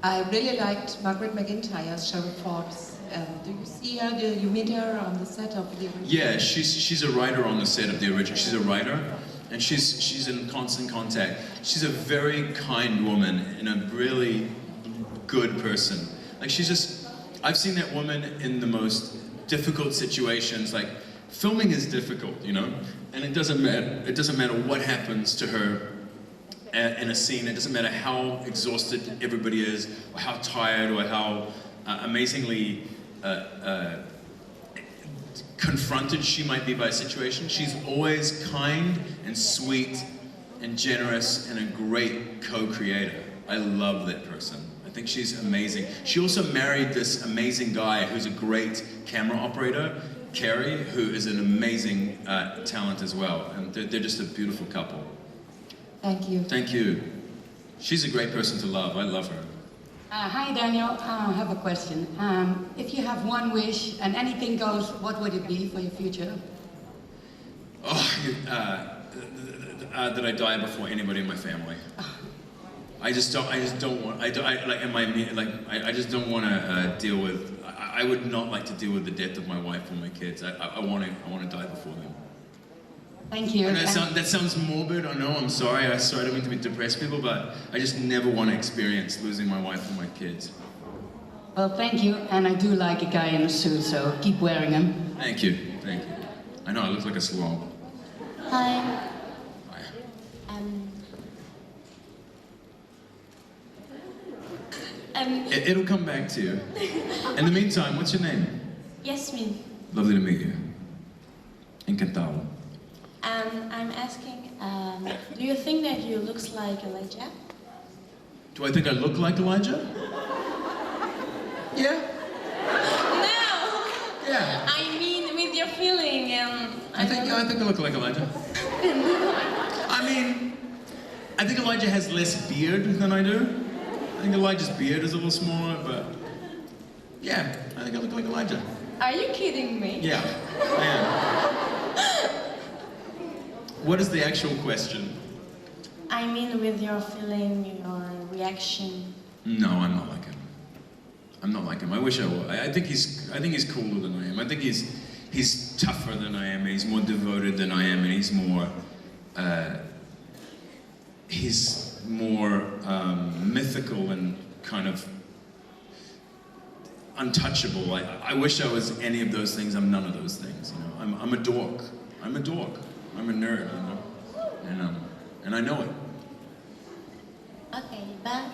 I really liked Margaret McIntyre's Cheryl Forbes. Do you see her? Do you meet her on the set of the original? Yeah, she's a writer on the set of the original. She's a writer, and she's in constant contact. She's a very kind woman and a really good person. Like I've seen that woman in the most difficult situations. Like filming is difficult, you know, and it doesn't matter what happens to her in a scene. It doesn't matter how exhausted everybody is, or how tired, or how amazingly confronted she might be by a situation. She's always kind and sweet and generous and a great co-creator. I love that person. I think she's amazing. She also married this amazing guy who's a great camera operator, Carrie, who is an amazing talent as well. And they're just a beautiful couple. Thank you. Thank you. She's a great person to love. I love her. Hi Daniel, I have a question. If you have one wish and anything goes, what would it be for your future? Oh, that I die before anybody in my family. I just don't want to deal with. I would not like to deal with the death of my wife or my kids. I want to die before them. Thank you. That sounds morbid, I know, I'm sorry. I don't mean to be depress people, but I just never want to experience losing my wife and my kids. Well, thank you, and I do like a guy in a suit, so keep wearing him. Thank you, thank you. I know, I look like a slob. Hi. Hi. It'll come back to you. In the meantime, what's your name? Yasmin. Lovely to meet you. Encantado. I'm asking, do you think that you look like Elijah? Do I think I look like Elijah? Yeah. No! Yeah. I mean, with your feeling and... I think I look like Elijah. I mean, I think Elijah has less beard than I do. I think Elijah's beard is a little smaller, but... Yeah, I think I look like Elijah. Are you kidding me? Yeah, I am. What is the actual question? I mean, with your feeling, your reaction. No, I'm not like him. I'm not like him. I wish I were. I think he's cooler than I am. I think he's tougher than I am. He's more devoted than I am, and he's more mythical and kind of untouchable. I wish I was any of those things. I'm none of those things. You know, I'm a dork. I'm a dork. I'm a nerd. You know, and I know it. Okay, bye.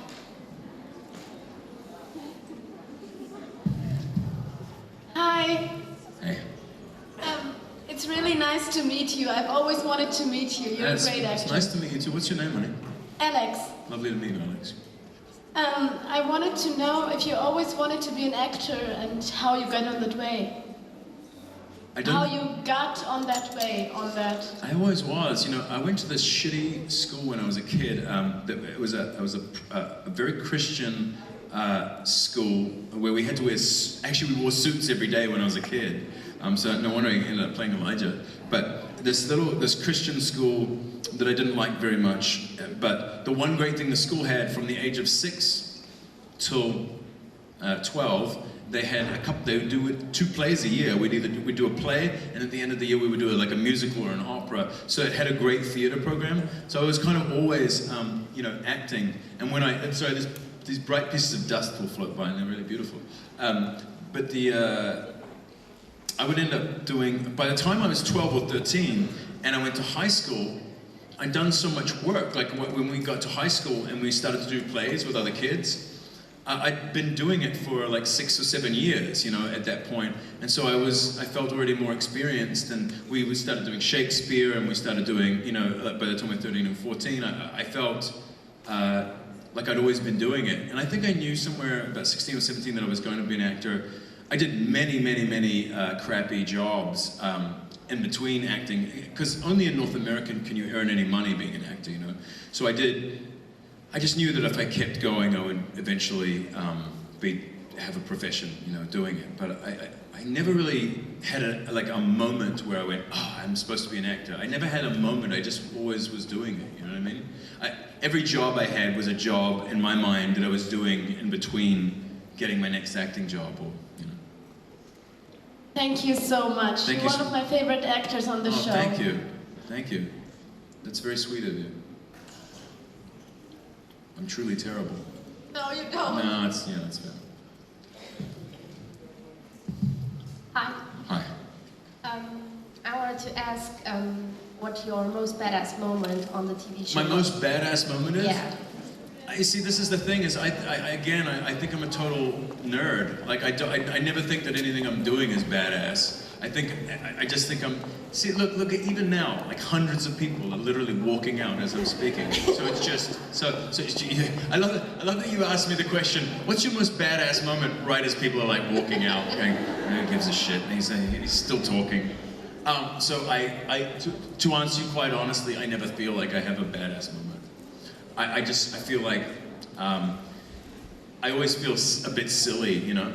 Hi. Hey. It's really nice to meet you. I've always wanted to meet you. You're a great actor. It's nice to meet you too. What's your name, honey? Alex. Lovely to meet you, Alex. I wanted to know if you always wanted to be an actor and how you got on that way. How you got on that way, on that. I always was. You know, I went to this shitty school when I was a kid. It was a very Christian school where we had to wear. Actually, we wore suits every day when I was a kid. So no wonder I ended up playing Elijah. But this Christian school that I didn't like very much. But the one great thing the school had from the age of 6 till 12. They had they would do 2 plays a year. We'd do a play, and at the end of the year we would do like a musical or an opera. So it had a great theater program. So I was kind of always, you know, acting. And when these bright pieces of dust will float by, and they're really beautiful. But I would end up doing. By the time I was 12 or 13, and I went to high school, I'd done so much work. Like when we got to high school and we started to do plays with other kids. I'd been doing it for like 6 or 7 years, you know, at that point. And so I felt already more experienced, and we started doing Shakespeare, and we started doing, you know, by the time we were 13 and 14, I felt like I'd always been doing it. And I think I knew somewhere about 16 or 17 that I was going to be an actor. I did many crappy jobs in between acting, because only in North America can you earn any money being an actor, you know. So I just knew that if I kept going, I would eventually have a profession, you know, doing it. But I never really had a moment where I went, oh, I'm supposed to be an actor. I never had a moment. I just always was doing it. You know what I mean? every job I had was a job in my mind that I was doing in between getting my next acting job, or you know. Thank you so much. Thank You're you one of my favorite actors on the show. Thank you. Thank you. That's very sweet of you. I'm truly terrible. No, you don't. No, it's fair. Hi. Hi. I wanted to ask what your most badass moment on the TV show My most badass moment is? Yeah. You see, this is the thing, is I think I'm a total nerd. Like, I never think that anything I'm doing is badass. I just think see, look, even now, like hundreds of people are literally walking out as I'm speaking. So it's just, I love that you asked me the question, what's your most badass moment, right as people are like walking out, going, who gives a shit, and he's still talking. So to answer you quite honestly, I never feel like I have a badass moment. I feel like, I always feel a bit silly, you know.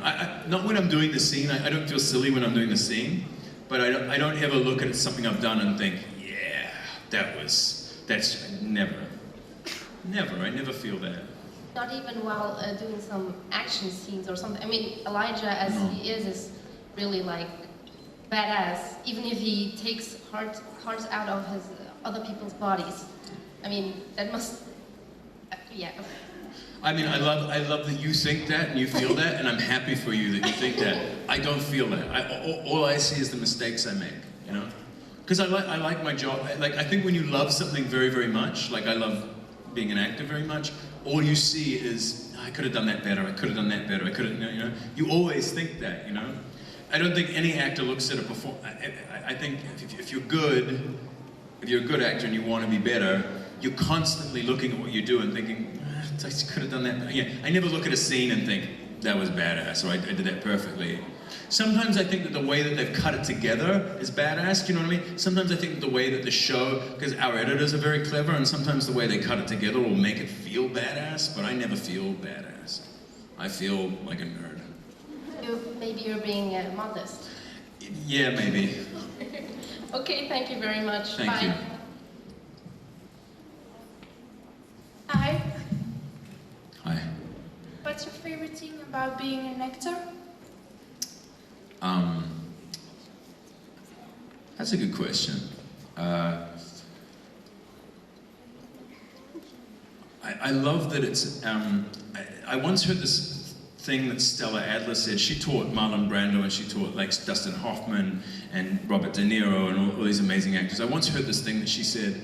Not when I'm doing the scene, I don't feel silly when I'm doing the scene, but I don't ever look at something I've done and think, yeah, that's never. I never feel that. Not even while doing some action scenes or something. I mean, Elijah, as he is really like badass, even if he takes hearts out of his other people's bodies. I mean, that must, yeah. I mean, I love that you think that and you feel that, and I'm happy for you that you think that. I don't feel that. All I see is the mistakes I make, you know? Because I like my job. Like, I think when you love something very, very much, like I love being an actor very much, all you see is, I could have done that better, I could have done that better, I could have, you know? You always think that, you know? I don't think any actor looks at a performance. I think if you're good, if you're a good actor and you want to be better, you're constantly looking at what you do and thinking, I could have done that. Yeah, I never look at a scene and think, that was badass, or I did that perfectly. Sometimes I think that the way that they've cut it together is badass, do you know what I mean? Sometimes I think that the way that the show, because our editors are very clever, and sometimes the way they cut it together will make it feel badass, but I never feel badass. I feel like a nerd. Maybe you're being modest. Yeah, maybe. Okay, thank you very much. Thank Bye. you. Hi. Hi. What's your favorite thing about being an actor? That's a good question. I love that it's, I once heard this thing that Stella Adler said. She taught Marlon Brando and she taught like Dustin Hoffman and Robert De Niro and all these amazing actors. I once heard this thing that she said,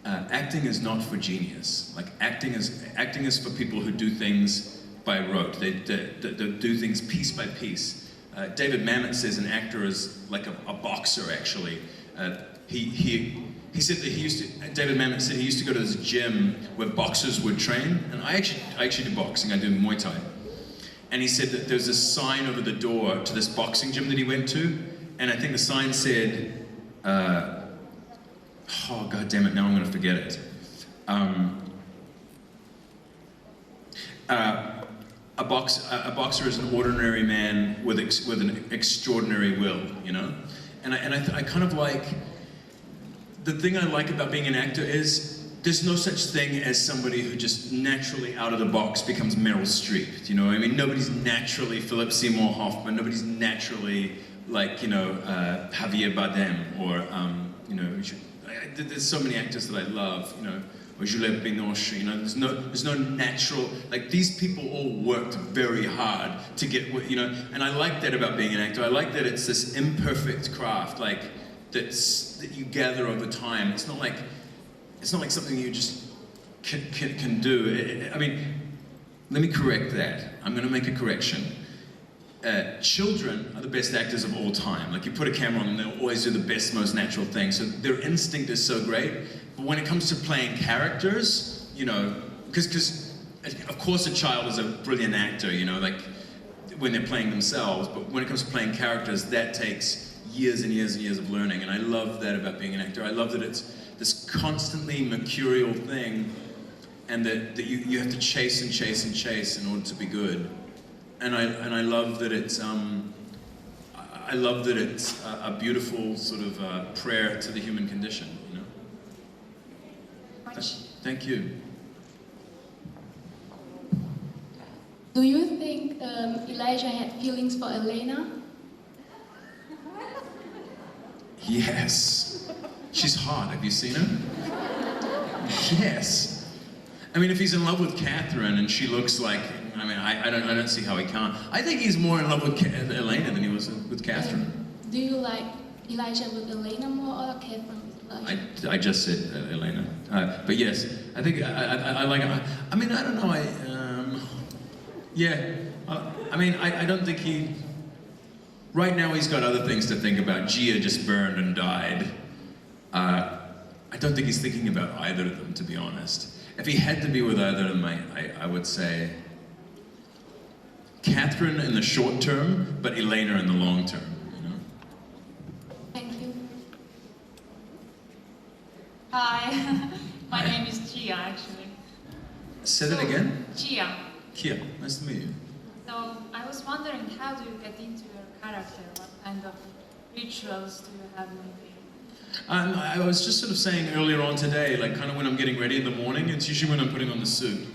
acting is not for genius. Like acting is for people who do things by rote. They do things piece by piece. David Mamet says an actor is like a boxer, actually. He said that David Mamet said he used to go to this gym where boxers would train, and I actually do boxing, I do Muay Thai. And he said that there's a sign over the door to this boxing gym that he went to, and I think the sign said, oh god damn it, now I'm gonna forget it. A boxer is an ordinary man with an extraordinary will, you know? And I kind of like, the thing I like about being an actor is there's no such thing as somebody who just naturally out of the box becomes Meryl Streep, you know? I mean, nobody's naturally Philip Seymour Hoffman, nobody's naturally like, you know, Javier Bardem, or, you know, there's so many actors that I love, you know, or Juliette Binoche, you know, there's no natural, like these people all worked very hard to get, you know, and I like that about being an actor. I like that it's this imperfect craft, like, that you gather over time. It's not like something you just can do. I mean, let me correct that. I'm gonna make a correction. Children are the best actors of all time. Like, you put a camera on them, they'll always do the best, most natural thing. So their instinct is so great. But when it comes to playing characters, you know, because of course a child is a brilliant actor, you know, like when they're playing themselves. But when it comes to playing characters, that takes years and years and years of learning. And I love that about being an actor. I love that it's this constantly mercurial thing, and that you have to chase and chase and chase in order to be good. And I love that it's a beautiful sort of prayer to the human condition, you know. Thank you. Do you think Elijah had feelings for Elena? Yes. She's hot. Have you seen her? Yes. I mean, if he's in love with Catherine and she looks like, I mean, I don't see how he can't. I think he's more in love with Elena than he was with Catherine. Do you like Elijah with Elena more or Catherine with Elijah? I just said Elena. But yes, I think I like him. I mean, I don't know. Yeah. I mean, I don't think he... Right now he's got other things to think about. Gia just burned and died. I don't think he's thinking about either of them, to be honest. If he had to be with either of them, I would say Catherine in the short term, but Elena in the long term, you know? Thank you. Hi, my name is Gia, actually. Say that again? Gia. Kia, nice to meet you. So I was wondering, how do you get into your character? What kind of rituals do you have maybe? I was just sort of saying earlier on today, like kind of when I'm getting ready in the morning, it's usually when I'm putting on the suit.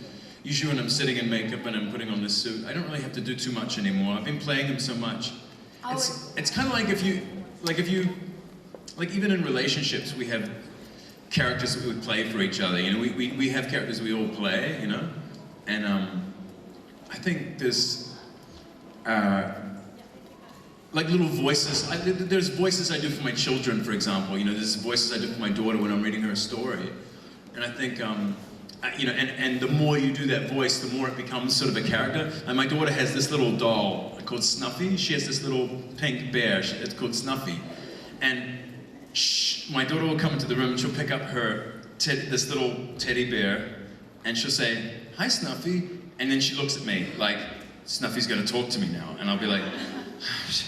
Usually when I'm sitting in makeup and I'm putting on this suit, I don't really have to do too much anymore. I've been playing him so much. It's kind of like if you, like even in relationships, we have characters that we would play for each other. You know, we have characters we all play, you know? And I think there's, like little voices. There's voices I do for my children, for example. You know, there's voices I do for my daughter when I'm reading her a story. And I think, you know, and the more you do that voice, the more it becomes sort of a character. And my daughter has this little doll called Snuffy. She has this little pink bear. It's called Snuffy. And my daughter will come into the room and she'll pick up her this little teddy bear and she'll say, "Hi, Snuffy." And then she looks at me like, Snuffy's going to talk to me now. And I'll be like,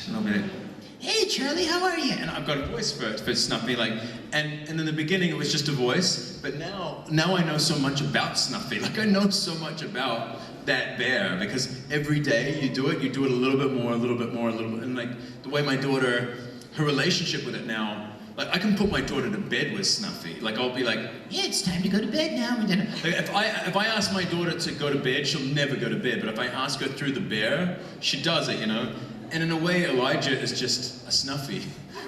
and I'll be like, "Hey, Charlie, how are you?" And I've got a voice for Snuffy, like, and in the beginning it was just a voice, but now I know so much about Snuffy. Like, I know so much about that bear because every day you do it a little bit more, a little bit more, a little bit, and like the way my daughter, her relationship with it now, like I can put my daughter to bed with Snuffy. Like I'll be like, "Yeah, it's time to go to bed now." And then, like, if I ask my daughter to go to bed, she'll never go to bed. But if I ask her through the bear, she does it, you know. And in a way, Elijah is just a Snuffy,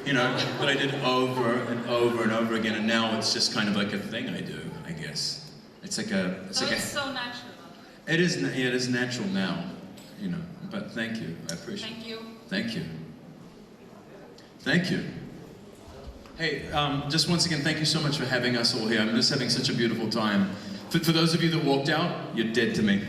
you know, that I did over and over and over again. And now it's just kind of like a thing I do, I guess. It's like a... It's so natural. It is natural now, you know. But thank you, I appreciate it. Thank you. Thank you. Thank you. Hey, just once again, thank you so much for having us all here. I'm just having such a beautiful time. For those of you that walked out, you're dead to me.